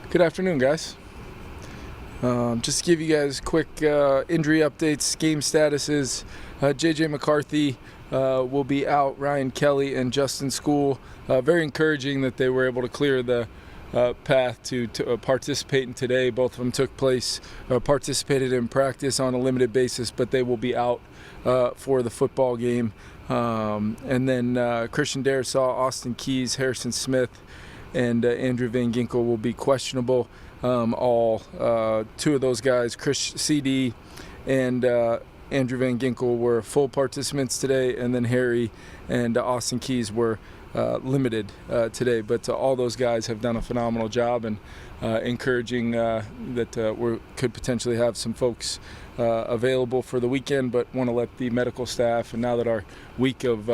Good afternoon, guys. Just to give you guys quick injury updates, game statuses. J.J. McCarthy will be out. Ryan Kelly and Justin School. Very encouraging that they were able to clear the path to participate in today. Both of them participated in practice on a limited basis, but they will be out for the football game. And then Christian Darrisaw, Austin Keys, Harrison Smith, and Andrew Van Ginkel will be questionable. All two of those guys, CD and Andrew Van Ginkel, were full participants today, and then Harry and Austin Keys were limited today. But all those guys have done a phenomenal job, and encouraging that we could potentially have some folks available for the weekend, but want to let the medical staff, and now that our week of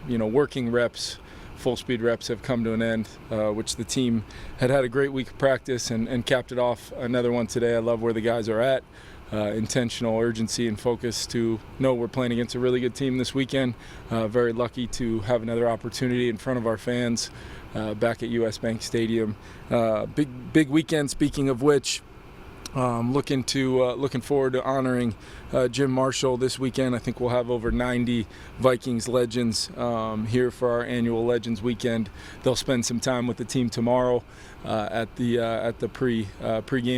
working reps, full speed reps, have come to an end, which the team had a great week of practice and capped it off another one today. I love where the guys are at. Intentional urgency and focus to know we're playing against a really good team this weekend. Very lucky to have another opportunity in front of our fans back at US Bank Stadium. Big weekend, speaking of which. Looking forward to honoring Jim Marshall this weekend. I think we'll have over 90 Vikings legends here for our annual Legends Weekend. They'll spend some time with the team tomorrow at the pregame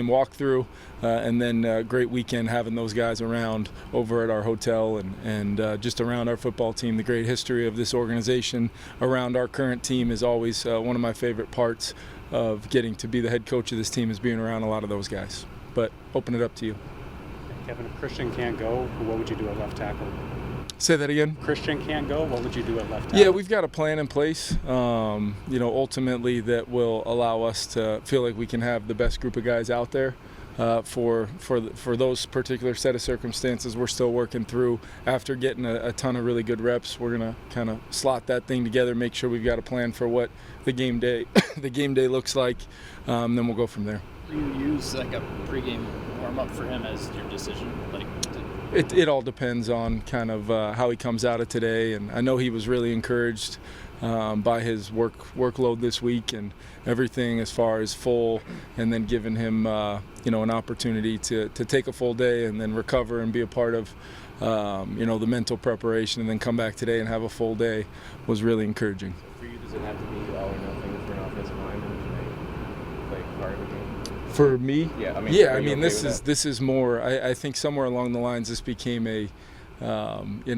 walkthrough, and then great weekend having those guys around over at our hotel and just around our football team. The great history of this organization around our current team is always one of my favorite parts of getting to be the head coach of this team, is being around a lot of those guys. But open it up to you. Kevin, if Christian can't go, what would you do at left tackle? Say that again? Christian can't go, what would you do at left tackle? Yeah, we've got a plan in place, ultimately that will allow us to feel like we can have the best group of guys out there for those particular set of circumstances we're still working through. After getting a ton of really good reps, we're going to kind of slot that thing together, make sure we've got a plan for what the game day looks like, then we'll go from there. Do you use like a pregame warm-up for him as your decision? It all depends on kind of how he comes out of today, and I know he was really encouraged by his workload this week and everything as far as full, and then giving him an opportunity to take a full day and then recover and be a part of the mental preparation, and then come back today and have a full day was really encouraging. For you, does it have to be all or nothing for an offensive lineman to play part of the game? For me, this is more. I think somewhere along the lines this became a, the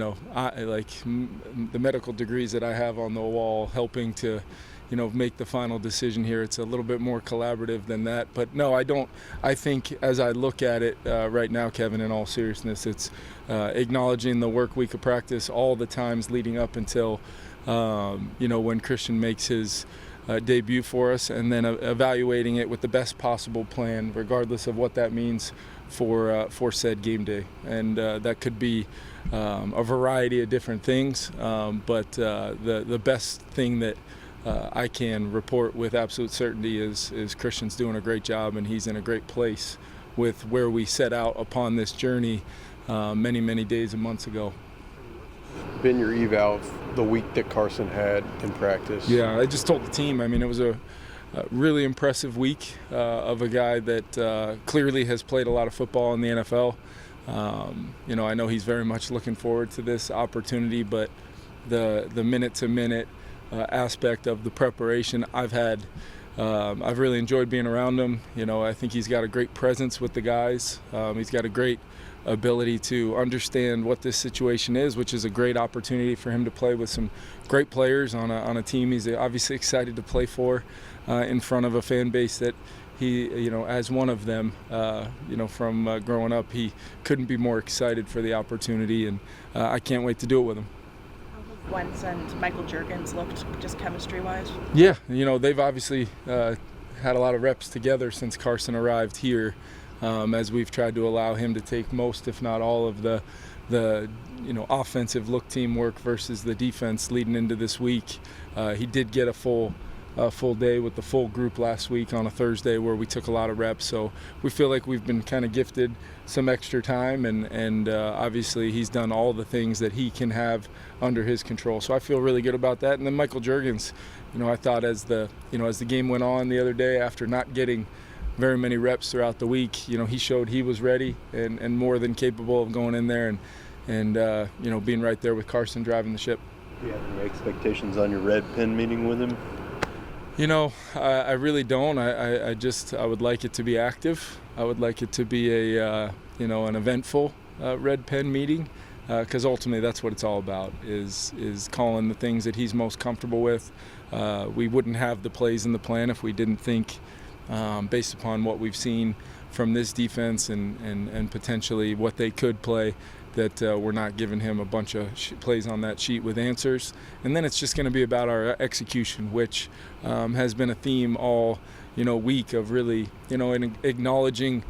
medical degrees that I have on the wall, helping to, make the final decision here. It's a little bit more collaborative than that. But no, I don't. I think as I look at it right now, Kevin, in all seriousness, it's acknowledging the work week of practice, all the times leading up until, when Christian makes his debut for us, and then evaluating it with the best possible plan, regardless of what that means for said game day. And that could be a variety of different things, but the best thing that I can report with absolute certainty is Christian's doing a great job, and he's in a great place with where we set out upon this journey many days and months ago. Been your eval the week that Carson had in practice? Yeah, I just told the team, it was a really impressive week of a guy that clearly has played a lot of football in the NFL. I know he's very much looking forward to this opportunity, but the minute-to-minute aspect of the preparation I've really enjoyed being around him. I think he's got a great presence with the guys. He's got a great ability to understand what this situation is, which is a great opportunity for him to play with some great players on a team he's obviously excited to play for, in front of a fan base that he, as one of them, from growing up, he couldn't be more excited for the opportunity, and I can't wait to do it with him. How have Wentz and Michael Juergens looked, just chemistry-wise? Yeah, they've obviously had a lot of reps together since Carson arrived here. As we've tried to allow him to take most, if not all, of the offensive look teamwork versus the defense leading into this week. He did get a full day with the full group last week on a Thursday where we took a lot of reps. So we feel like we've been kind of gifted some extra time, and obviously he's done all the things that he can have under his control. So I feel really good about that. And then Michael Juergens, I thought as the game went on the other day, after not getting very many reps throughout the week. He showed he was ready and more than capable of going in there and being right there with Carson driving the ship. Do you have any expectations on your red pen meeting with him? I really don't. I would like it to be active. I would like it to be an eventful red pen meeting, because ultimately that's what it's all about, is calling the things that he's most comfortable with. We wouldn't have the plays in the plan if we didn't think, based upon what we've seen from this defense and potentially what they could play, that we're not giving him a bunch of plays on that sheet with answers. And then it's just going to be about our execution, which has been a theme all week, of really and acknowledging,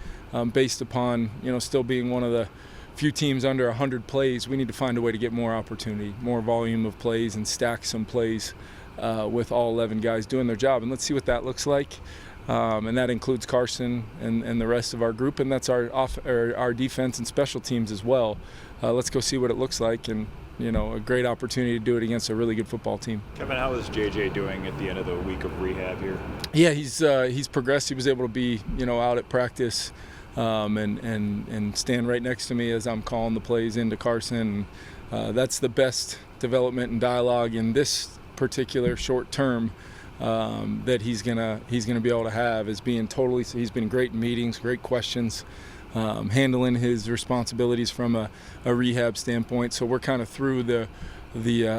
based upon still being one of the few teams under 100 plays, we need to find a way to get more opportunity, more volume of plays, and stack some plays with all 11 guys doing their job. And let's see what that looks like. And that includes Carson and the rest of our group, and that's our defense and special teams as well. Let's go see what it looks like, and a great opportunity to do it against a really good football team. Kevin, how is JJ doing at the end of the week of rehab here? Yeah, he's progressed. He was able to be out at practice and stand right next to me as I'm calling the plays into Carson. That's the best development and dialogue in this particular short term that he's gonna be able to have, is being totally. He's been great in meetings, great questions, handling his responsibilities from a rehab standpoint. So we're kind of through the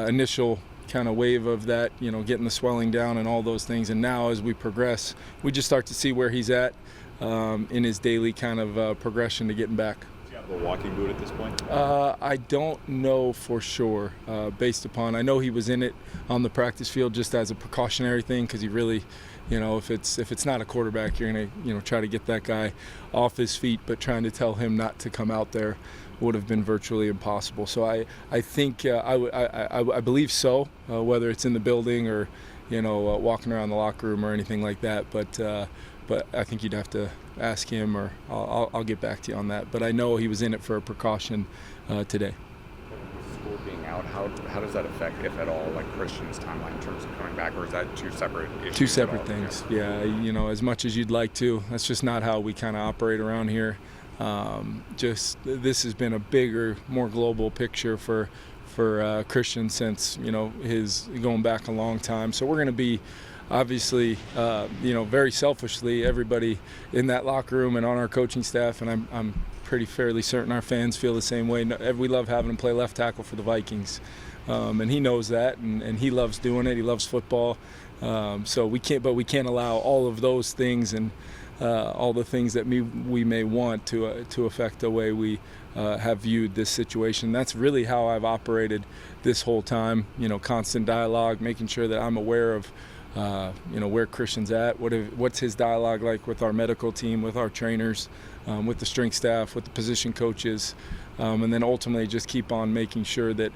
initial kind of wave of that, getting the swelling down and all those things. And now as we progress, we just start to see where he's at in his daily kind of progression to getting back. A walking boot at this point? I don't know for sure, based upon, I know he was in it on the practice field just as a precautionary thing, because he really, if it's not a quarterback, you're gonna try to get that guy off his feet, but trying to tell him not to come out there would have been virtually impossible. So I think I believe so, whether it's in the building or walking around the locker room or anything like that, but I think you'd have to ask him, or I'll get back to you on that. But I know he was in it for a precaution today. School being out, how does that affect, if at all, like Christian's timeline in terms of coming back, or is that two separate issues? Two separate things. Yeah, as much as you'd like to, that's just not how we kind of operate around here. Just this has been a bigger, more global picture for Christian since his going back a long time. So we're going to be, obviously, very selfishly, everybody in that locker room and on our coaching staff, and I'm pretty fairly certain our fans feel the same way. We love having him play left tackle for the Vikings, and he knows that, and he loves doing it. He loves football, so we can't allow all of those things and all the things that we may want to affect the way we have viewed this situation. That's really how I've operated this whole time. Constant dialogue, making sure that I'm aware of where Christian's at, what's his dialogue like with our medical team, with our trainers, with the strength staff, with the position coaches, and then ultimately just keep on making sure that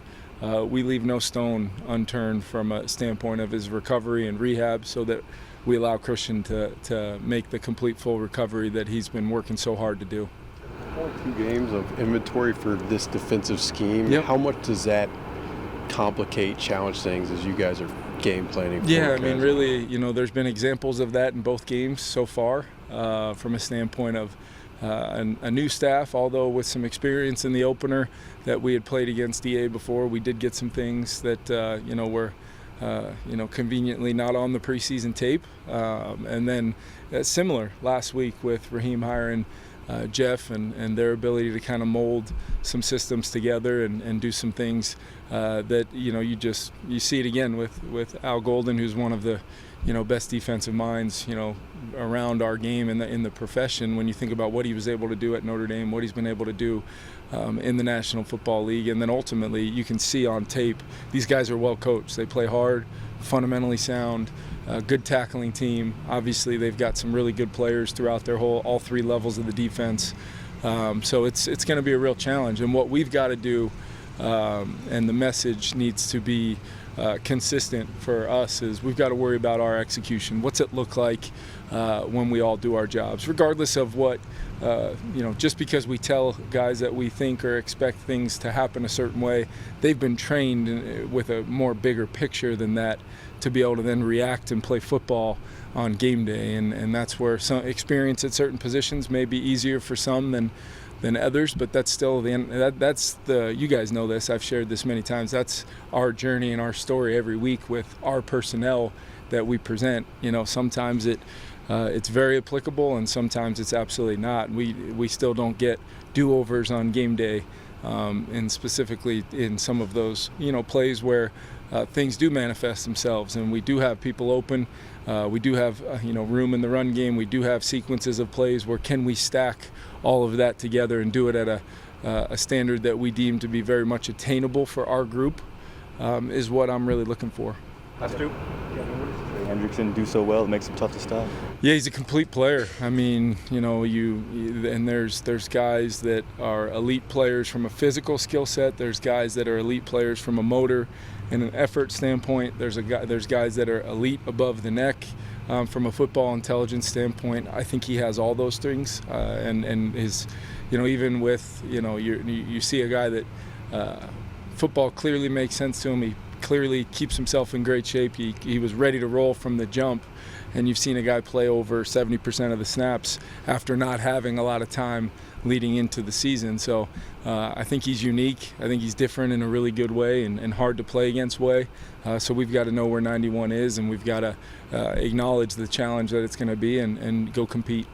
we leave no stone unturned from a standpoint of his recovery and rehab, so that we allow Christian to make the complete full recovery that he's been working so hard to do. Only 2 games of inventory for this defensive scheme. Yep. How much does that complicate, challenge things as you guys are game planning? Yeah, I mean, really, there's been examples of that in both games so far, from a standpoint of a new staff, although with some experience in the opener that we had played against DA before. We did get some things that were conveniently not on the preseason tape, and then similar last week with Raheem hiring Jeff and their ability to kind of mold some systems together and do some things that you see it again with Al Golden, who's one of the best defensive minds around our game in the profession. When you think about what he was able to do at Notre Dame, what he's been able to do in the National Football League, and then ultimately you can see on tape these guys are well coached. They play hard, fundamentally sound, good tackling team. Obviously they've got some really good players throughout all 3 levels of the defense. So it's going to be a real challenge, and what we've got to do, and the message needs to be consistent for us is we've got to worry about our execution. What's it look like when we all do our jobs, regardless of what, just because we tell guys that we think or expect things to happen a certain way, they've been trained with a more bigger picture than that to be able to then react and play football on game day. And that's where some experience at certain positions may be easier for some than others, but that's still you guys know this, I've shared this many times, that's our journey and our story every week with our personnel that we present. Sometimes it's very applicable and sometimes it's absolutely not. We still don't get do-overs on game day, and specifically in some of those plays where things do manifest themselves and we do have people open. We do have room in the run game. We do have sequences of plays where can we stack all of that together and do it at a standard that we deem to be very much attainable for our group, is what I'm really looking for. Last two. Hendrickson do so well, it makes him tough to stop. Yeah, he's a complete player. I mean, and there's guys that are elite players from a physical skill set. There's guys that are elite players from a motor and an effort standpoint. There's guys that are elite above the neck from a football intelligence standpoint. I think he has all those things, and his, even with you see a guy that football clearly makes sense to him. He clearly keeps himself in great shape. He was ready to roll from the jump, and you've seen a guy play over 70% of the snaps after not having a lot of time leading into the season. So I think he's unique. I think he's different in a really good way and hard to play against way. So we've got to know where 91 is, and we've got to acknowledge the challenge that it's going to be and go compete.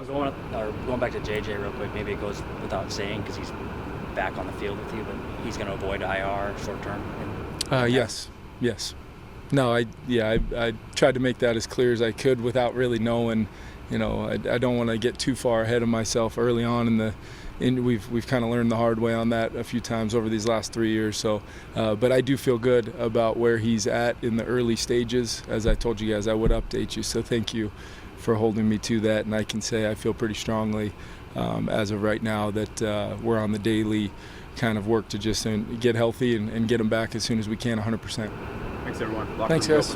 Going back to JJ real quick, maybe it goes without saying because he's back on the field with you, but he's going to avoid IR short term. Yes. No, I tried to make that as clear as I could without really knowing. I don't want to get too far ahead of myself early on we've kind of learned the hard way on that a few times over these last 3 years. So, but I do feel good about where he's at in the early stages. As I told you guys, I would update you. So thank you for holding me to that. And I can say I feel pretty strongly as of right now that we're on the daily kind of work to just get healthy and get him back as soon as we can 100%. Thanks, everyone. Thanks, guys.